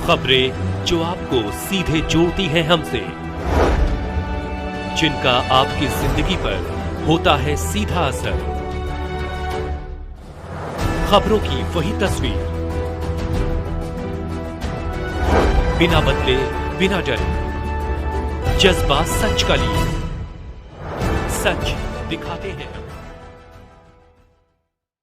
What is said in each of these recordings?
खबरें जो आपको सीधे जोड़ती हैं हमसे, जिनका आपकी जिंदगी पर होता है सीधा असर। खबरों की वही तस्वीर, बिना बदले बिना डरे, जज्बा सच का लिए, सच दिखाते हैं।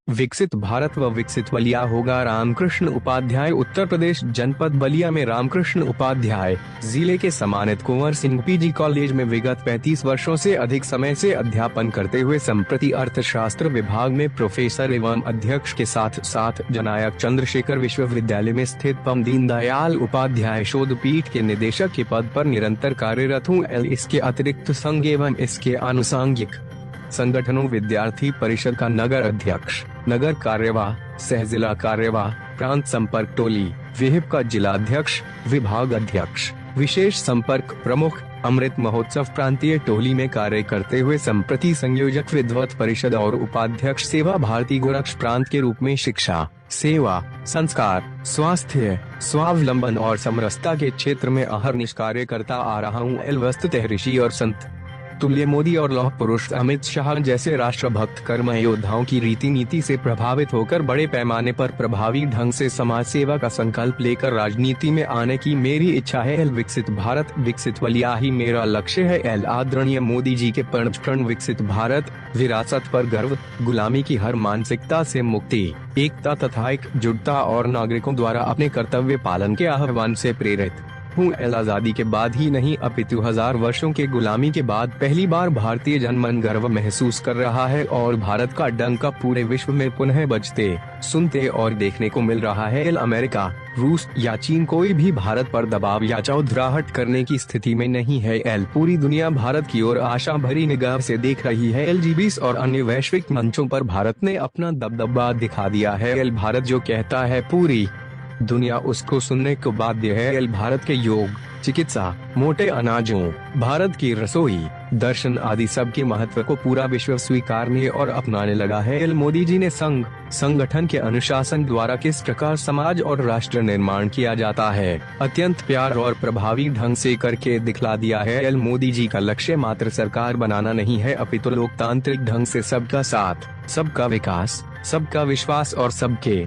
विकसित भारत व विकसित बलिया होगा। रामकृष्ण उपाध्याय। उत्तर प्रदेश जनपद बलिया में रामकृष्ण उपाध्याय जिले के सम्मानित कुंवर सिंह पीजी कॉलेज में विगत 35 वर्षों से अधिक समय से अध्यापन करते हुए संप्रति अर्थशास्त्र विभाग में प्रोफेसर एवं अध्यक्ष के साथ साथ जननायक चंद्रशेखर विश्वविद्यालय में स्थित पंडित दीनदयाल उपाध्याय शोध पीठ के निदेशक के पद पर निरंतर कार्यरत हूँ। इसके अतिरिक्त संघ एवं इसके आनुषंगिक संगठनों विद्यार्थी परिषद का नगर अध्यक्ष, नगर कार्यवाह, सह जिला कार्यवाह, प्रांत संपर्क टोली, विहिप का जिला अध्यक्ष, विभाग अध्यक्ष, विशेष संपर्क प्रमुख, अमृत महोत्सव प्रांतीय टोली में कार्य करते हुए संप्रति संयोजक विद्वत परिषद और उपाध्यक्ष सेवा भारती गोरक्ष प्रांत के रूप में शिक्षा, सेवा, संस्कार, स्वास्थ्य, स्वावलंबन और समरसता के क्षेत्र में अहर्निश कार्य करता आ रहा हूँ। वस्तुतः ऋषि और संत तुल्य मोदी और लौह पुरुष अमित शाह जैसे राष्ट्रभक्त कर्म योद्धाओं की रीति नीति से प्रभावित होकर बड़े पैमाने पर प्रभावी ढंग से समाज सेवा का संकल्प लेकर राजनीति में आने की मेरी इच्छा है। विकसित भारत विकसित बलिया ही मेरा लक्ष्य है। आदरणीय मोदी जी के प्रण विकसित भारत, विरासत पर गर्व, गुलामी की हर मानसिकता से मुक्ति, एकता तथा एकजुटता और नागरिकों द्वारा अपने कर्तव्य पालन के आह्वान से प्रेरित हूँ। आजादी के बाद ही नहीं अपितु 1000 वर्षों के गुलामी के बाद पहली बार भारतीय जनमन गर्व महसूस कर रहा है और भारत का डंका पूरे विश्व में पुनः बजते, सुनते और देखने को मिल रहा है। अमेरिका, रूस या चीन कोई भी भारत पर दबाव या चौधराहट करने की स्थिति में नहीं है। पूरी दुनिया भारत की ओर आशा भरी निगाह से देख रही है। G20 और अन्य वैश्विक मंचों पर भारत ने अपना दबदबा दिखा दिया है। भारत जो कहता है पूरी दुनिया उसको सुनने को बाध्य है। भारत के योग, चिकित्सा, मोटे अनाजों, भारत की रसोई, दर्शन आदि सब के महत्व को पूरा विश्व स्वीकारने और अपनाने लगा है। मोदी जी ने संघ संगठन के अनुशासन द्वारा किस प्रकार समाज और राष्ट्र निर्माण किया जाता है अत्यंत प्यार और प्रभावी ढंग से करके दिखला दिया है। मोदी जी का लक्ष्य मात्र सरकार बनाना नहीं है अपितु लोकतांत्रिक ढंग से सबका साथ, सबका विकास, सबका विश्वास और सबके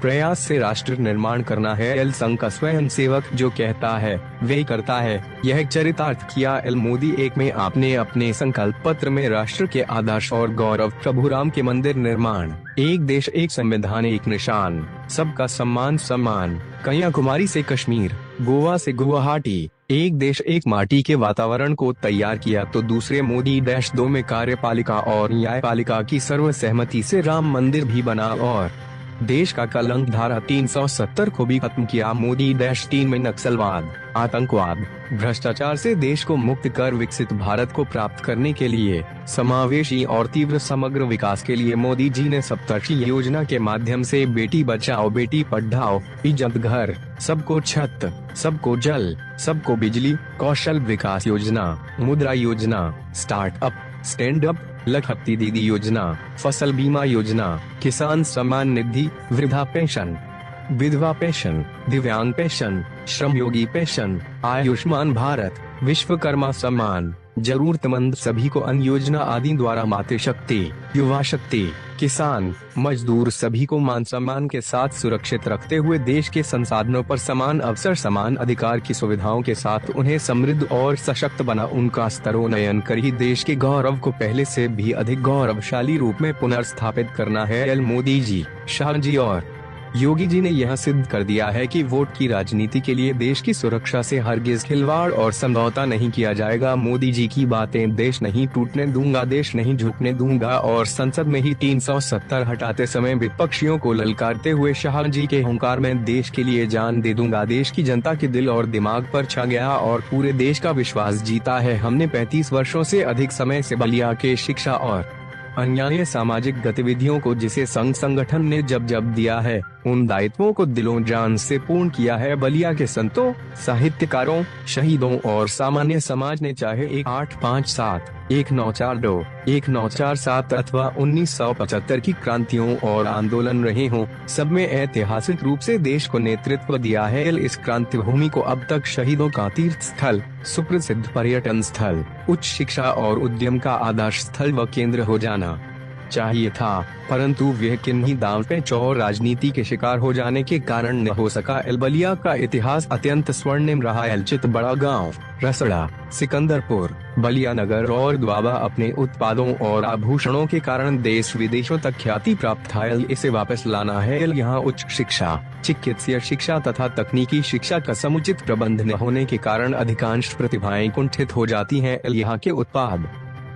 प्रयास से राष्ट्र निर्माण करना है। संघ का स्वयं सेवक जो कहता है वही करता है, यह चरितार्थ किया। मोदी एक में आपने अपने संकल्प पत्र में राष्ट्र के आदर्श और गौरव, प्रभु राम के मंदिर निर्माण, एक देश एक संविधान एक निशान, सबका सम्मान सम्मान, कन्याकुमारी से कश्मीर, गोवा से गुवाहाटी, एक देश एक माटी के वातावरण को तैयार किया। तो दूसरे मोदी -2 में कार्यपालिका और न्यायपालिका की सर्वसहमति से राम मंदिर भी बना और देश का कलंक धारा 370 को भी खत्म किया। मोदी -3 में नक्सलवाद, आतंकवाद, भ्रष्टाचार से देश को मुक्त कर विकसित भारत को प्राप्त करने के लिए समावेशी और तीव्र समग्र विकास के लिए मोदी जी ने सप्तर्षि योजना के माध्यम से बेटी बचाओ बेटी पढ़ाओ, इज्जत घर, सबको छत, सबको जल, सबको बिजली, कौशल विकास योजना, मुद्रा योजना, स्टार्टअप, स्टैंड अप, लखपति दीदी योजना, फसल बीमा योजना, किसान सम्मान निधि, वृद्धा पेंशन, विधवा पेंशन, दिव्यांग पेंशन, श्रम योगी पेंशन, आयुष्मान भारत, विश्वकर्मा सम्मान, जरूरतमंद सभी को अन्न योजना आदि द्वारा मातृ शक्ति, युवा शक्ति, किसान, मजदूर सभी को मान सम्मान के साथ सुरक्षित रखते हुए देश के संसाधनों पर समान अवसर, समान अधिकार की सुविधाओं के साथ उन्हें समृद्ध और सशक्त बना उनका स्तरोन्नयन कर ही देश के गौरव को पहले से भी अधिक गौरवशाली रूप में पुनर्स्थापित करना है। मोदी जी, शाह जी और योगी जी ने यह सिद्ध कर दिया है कि वोट की राजनीति के लिए देश की सुरक्षा से हरगिज खिलवाड़ और समझौता नहीं किया जाएगा। मोदी जी की बातें, देश नहीं टूटने दूंगा, देश नहीं झुकने दूंगा और संसद में ही 370 हटाते समय विपक्षियों को ललकारते हुए शाह जी के हुंकार में देश के लिए जान दे दूंगा, देश की जनता के दिल और दिमाग पर छा गया और पूरे देश का विश्वास जीता है। हमने 35 वर्षों से अधिक समय से बलिया के शिक्षा और अन्य सामाजिक गतिविधियों को जिसे संघ संगठन ने जब दिया है उन दायित्वों को दिलों जान से पूर्ण किया है। बलिया के संतों, साहित्यकारों, शहीदों और सामान्य समाज ने, चाहे 1857, 1942, 1947 अथवा 1975 की क्रांतियों और आंदोलन रहे हों, सब में ऐतिहासिक रूप से देश को नेतृत्व दिया है। इस क्रांति भूमि को अब तक शहीदों का तीर्थ स्थल, सुप्रसिद्ध पर्यटन स्थल, उच्च शिक्षा और उद्यम का आदर्श स्थल व केंद्र हो जाना चाहिए था, परंतु वह किन्हीं दांव पेच और राजनीति के शिकार हो जाने के कारण न हो सका। बलिया का इतिहास अत्यंत स्वर्णिम रहा है। चित बड़ा गांव, रसड़ा, सिकंदरपुर, बलिया नगर और द्वाबा अपने उत्पादों और आभूषणों के कारण देश विदेशों तक ख्याति प्राप्त था। इसे वापस लाना है। यहाँ उच्च शिक्षा, चिकित्सीय शिक्षा तथा तकनीकी शिक्षा का समुचित प्रबंध न होने के कारण अधिकांश प्रतिभाएं कुंठित हो जाती हैं। यहाँ के उत्पाद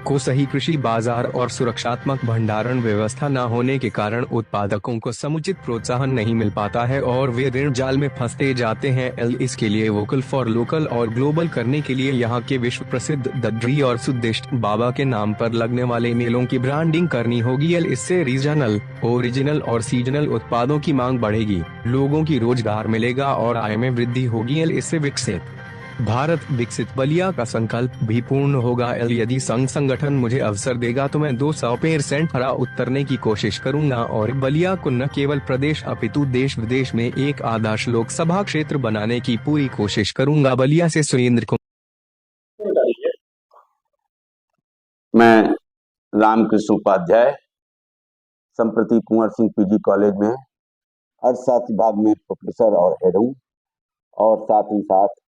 को सही कृषि बाजार और सुरक्षात्मक भंडारण व्यवस्था न होने के कारण उत्पादकों को समुचित प्रोत्साहन नहीं मिल पाता है और वे ऋण जाल में फंसते जाते हैं। इसके लिए वोकल फॉर लोकल और ग्लोबल करने के लिए यहाँ के विश्व प्रसिद्ध दद्री और सुदिष्ट बाबा के नाम पर लगने वाले मेलों की ब्रांडिंग करनी होगी। इससे रीजनल, ओरिजिनल और सीजनल उत्पादों की मांग बढ़ेगी, लोगों की रोजगार मिलेगा और आय में वृद्धि होगी। इससे विकसित भारत विकसित बलिया का संकल्प भी पूर्ण होगा। यदि संघ संगठन मुझे अवसर देगा तो मैं 200% खरा उतरने की कोशिश करूंगा और बलिया को न केवल प्रदेश अपितु देश विदेश में एक आदर्श लोकसभा क्षेत्र बनाने की पूरी कोशिश करूंगा। बलिया से सुरेंद्र कुमार। मैं रामकृष्ण उपाध्याय संप्रति कुंवर सिंह पीजी कॉलेज में अर्थशास्त्र विभाग में प्रोफेसर और हेड हूँ और साथ ही साथ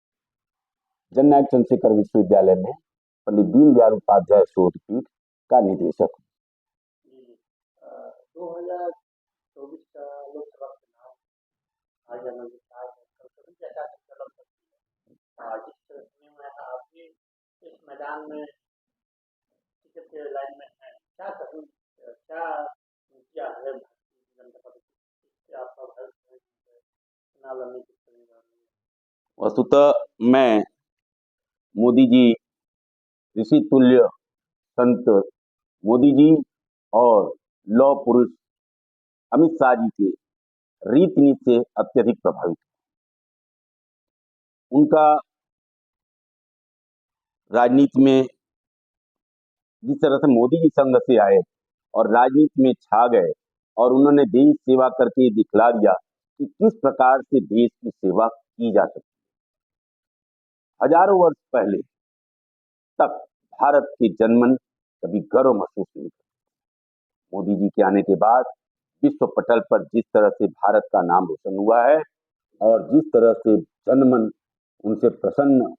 जननायक चंद्रशेखर विश्वविद्यालय में पंडित दीनदयाल उपाध्याय शोध पीठ का निदेशक हूँ। 2024 का लोकसभा चुनाव आज जिस तरह में आप भी इस मैदान में टिकट के लाइन में हैं, क्या करूँ, क्या नीतियाँ है भारतीय जनता पार्टी की, आपका भारत चुनाव लड़ने की करेगा? वस्तुतः मैं मोदी जी, ऋषि तुल्य संत मोदी जी और लौह पुरुष अमित शाह जी के रीति नीति से अत्यधिक प्रभावित हूं। उनका राजनीति में जिस तरह से मोदी जी संघ से आए और राजनीति में छा गए और उन्होंने देश सेवा करके दिखला दिया कि किस प्रकार से देश की सेवा की जा सकती है। हजारों वर्ष पहले तक भारत के जनमन कभी गर्व महसूस नहीं करते। मोदी जी के आने के बाद विश्व पटल पर जिस तरह से भारत का नाम रोशन हुआ है और जिस तरह से जनमन उनसे प्रसन्न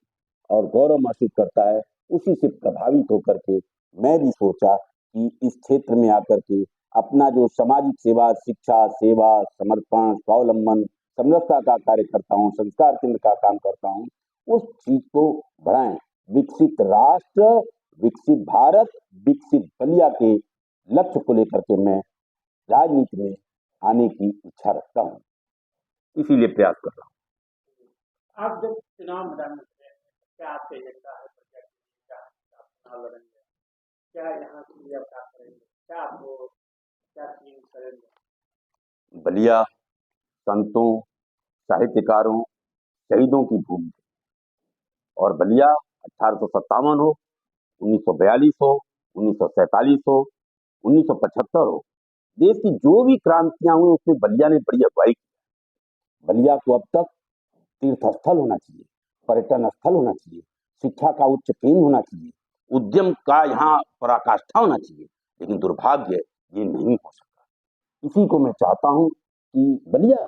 और गौरव महसूस करता है, उसी से प्रभावित होकर के मैं भी सोचा कि इस क्षेत्र में आकर के अपना जो सामाजिक सेवा, शिक्षा, सेवा, समर्पण, स्वावलंबन, समरसता का कार्य करता हूँ, संस्कार केंद्र का काम करता हूँ, उस चीज को बढ़ाएं। विकसित राष्ट्र, विकसित भारत, विकसित बलिया के लक्ष्य को लेकर के मैं राजनीति में आने की इच्छा रखता हूँ, इसीलिए प्रयास कर रहा हूँ। आप जब चुनाव मैदान में थे, क्या आपके एजेंडा है, क्या चुनाव लड़ेंगे, क्या यहाँ के लिए क्या करेंगे, क्या आपको क्या चीज करेंगे? बलिया संतों, साहित्यकारों, शहीदों की भूमि और बलिया 1857 हो, 1942 हो, 1947 हो, 1975 हो, देश की जो भी क्रांतियां हुई उसमें बलिया ने बड़ी अगुवाई की। बलिया को अब तक तीर्थ स्थल होना चाहिए, पर्यटन स्थल होना चाहिए, शिक्षा का उच्च केंद्र होना चाहिए, उद्यम का यहाँ पराकाष्ठा होना चाहिए, लेकिन दुर्भाग्य ये नहीं हो सका। इसी को मैं चाहता हूँ कि बलिया,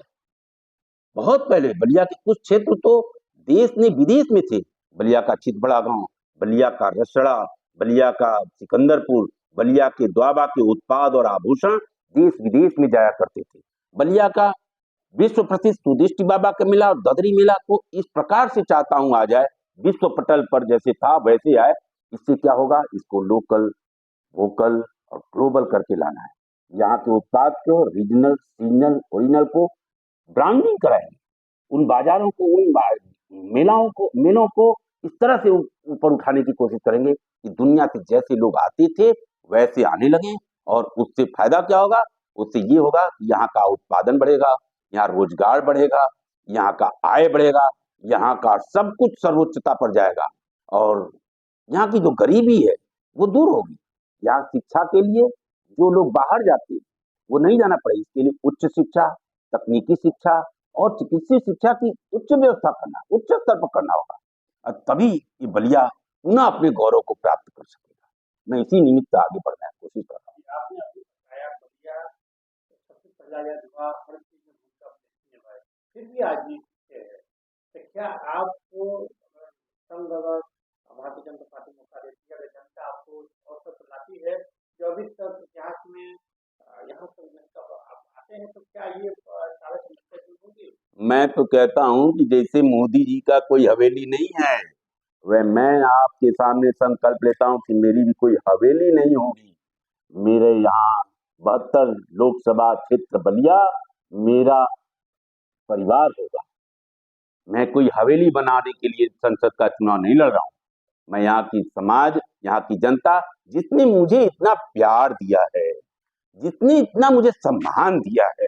बहुत पहले बलिया के कुछ क्षेत्र तो देश ने विदेश में थे। बलिया का चितबड़ा गांव, बलिया का रसड़ा, बलिया का सिकंदरपुर, बलिया के द्वाबा के उत्पाद और आभूषण देश विदेश में जाया करते थे। बलिया का विश्व प्रसिद्ध सुदिष्ट बाबा का मेला और ददरी मेला को इस प्रकार से चाहता हूं आ जाए, विश्व पटल पर जैसे था वैसे आए। इससे क्या होगा, इसको लोकल, वोकल और ग्लोबल करके लाना है। यहाँ के उत्पाद को रीजनल, सीजनल, ओरिजिनल को ब्रांडिंग कराएंगे, उन बाजारों को, उन मेलों को इस तरह से ऊपर उठाने की कोशिश करेंगे कि दुनिया से जैसे लोग आते थे वैसे आने लगे। और उससे फायदा क्या होगा, उससे ये होगा कि यहाँ का उत्पादन बढ़ेगा, यहाँ रोजगार बढ़ेगा, यहाँ का आय बढ़ेगा, यहाँ का सब कुछ सर्वोच्चता पर जाएगा और यहाँ की जो गरीबी है वो दूर होगी। यहाँ शिक्षा के लिए जो लोग बाहर जाते हैं वो नहीं जाना पड़ेगा। इसके लिए उच्च शिक्षा, तकनीकी शिक्षा और चिकित्सीय शिक्षा की उच्च व्यवस्था करना, उच्च स्तर पर करना होगा और तभी ये बलिया पुनः अपने गौरव को प्राप्त कर सकेगा। मैं इसी निमित्त आगे बढ़ने की कोशिश कर रहा हूँ। आपने अभी बताया बलिया सबसे पहला यह दुआ हर चीज में भूमिका अपनी निभाई, फिर भी आज भी पीछे है। तो क्या आपको संघ अगर भारतीय जनता पार्टी मौका देती है, अगर जनता आपको अवसर दिलाती है जो अभी तक इतिहास में यहाँ तक जनता आप आते हैं, तो क्या ये सारे समस्या दूर होगी? मैं तो कहता हूँ कि जैसे मोदी जी का कोई हवेली नहीं है, वह मैं आपके सामने संकल्प लेता हूँ कि मेरी भी कोई हवेली नहीं होगी। मेरे यहाँ 72 लोकसभा क्षेत्र बलिया मेरा परिवार होगा। मैं कोई हवेली बनाने के लिए संसद का चुनाव नहीं लड़ रहा हूँ। मैं यहाँ की समाज, यहाँ की जनता जिसने मुझे इतना प्यार दिया है, जिसने इतना मुझे सम्मान दिया है,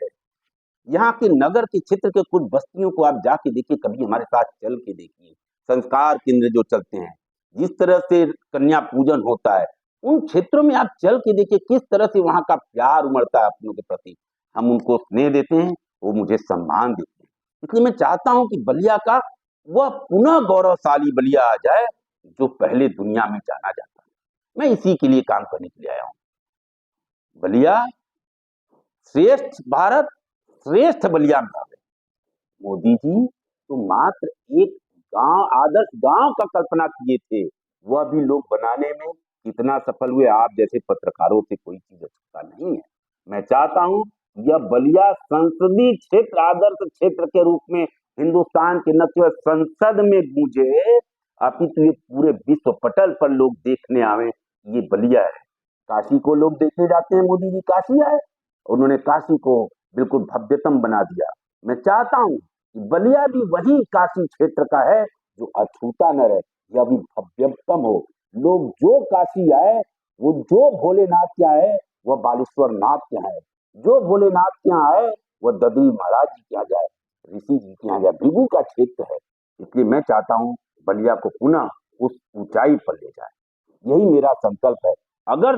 यहाँ के नगर के क्षेत्र के कुछ बस्तियों को आप जाके देखिए, कभी हमारे साथ चल के देखिए, संस्कार केंद्र जो चलते हैं, जिस तरह से कन्या पूजन होता है, उन क्षेत्रों में आप चल के देखिए किस तरह से वहाँ का प्यार उमड़ता है अपनों के प्रति। हम उनको स्नेह देते हैं, वो मुझे सम्मान देते हैं। इसलिए मैं चाहता हूँ कि बलिया का वह पुनः गौरवशाली बलिया आ जाए जो पहले दुनिया में जाना जाता है। मैं इसी के लिए काम करने के लिए आया हूँ। बलिया श्रेष्ठ भारत, श्रेष्ठ बलिया में आवे। मोदी जी तो मात्र एक गांव, आदर्श गांव का कल्पना किए थे, वह भी लोग बनाने में कितना सफल हुए, आप जैसे पत्रकारों से कोई चीज अछूता नहीं है। मैं चाहता हूं यह बलिया संसदीय क्षेत्र, आदर्श क्षेत्र के रूप में हिंदुस्तान के न केवल संसद में गूंजे, अपितु ये पूरे विश्व पटल पर लोग देखने आवे। ये बलिया है। काशी को लोग देखने जाते हैं, मोदी जी काशी आए, उन्होंने काशी को बिल्कुल भव्यतम बना दिया। मैं चाहता हूं कि बलिया भी वही काशी क्षेत्र का है जो अछूता न रहे, यह भी भव्यतम हो। लोग जो काशी आए, वो जो भोलेनाथ के यहाँ आए वह बालेश्वर नाथ के यहाँ आए, जो भोलेनाथ के यहाँ आए वह ददरी महाराज जी के यहाँ जाए, ऋषि जी के यहाँ जाए। भृगु का क्षेत्र है, इसलिए मैं चाहता हूँ बलिया को पुनः उस ऊंचाई पर ले जाए। यही मेरा संकल्प है। अगर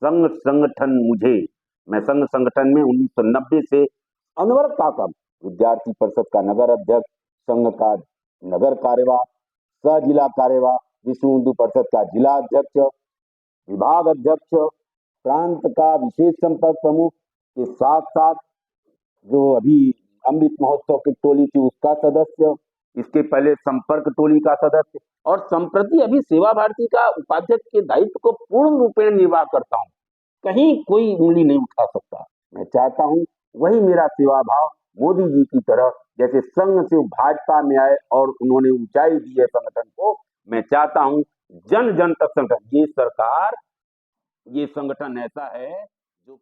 संघ संगठन मुझे, मैं संघ संगठन में 1990 से अनवरत काम, विद्यार्थी परिषद का नगर अध्यक्ष, संघ का नगर कार्यवाह, सह जिला कार्यवाह, विश्व हिंदू परिषद का जिला अध्यक्ष, विभाग अध्यक्ष, प्रांत का विशेष संपर्क प्रमुख के साथ साथ जो अभी अमृत महोत्सव की टोली थी उसका सदस्य, इसके पहले संपर्क टोली का सदस्य और संप्रति अभी सेवा भारती का उपाध्यक्ष के दायित्व को पूर्ण रूप में निर्वाह करता हूँ। कहीं कोई उंगली नहीं उठा सकता। मैं चाहता हूँ वही मेरा सेवा भाव मोदी जी की तरह, जैसे संघ से भाजपा में आए और उन्होंने ऊंचाई दी है संगठन को, मैं चाहता हूँ जन जन तक संगठन, ये सरकार, ये संगठन ऐसा है जो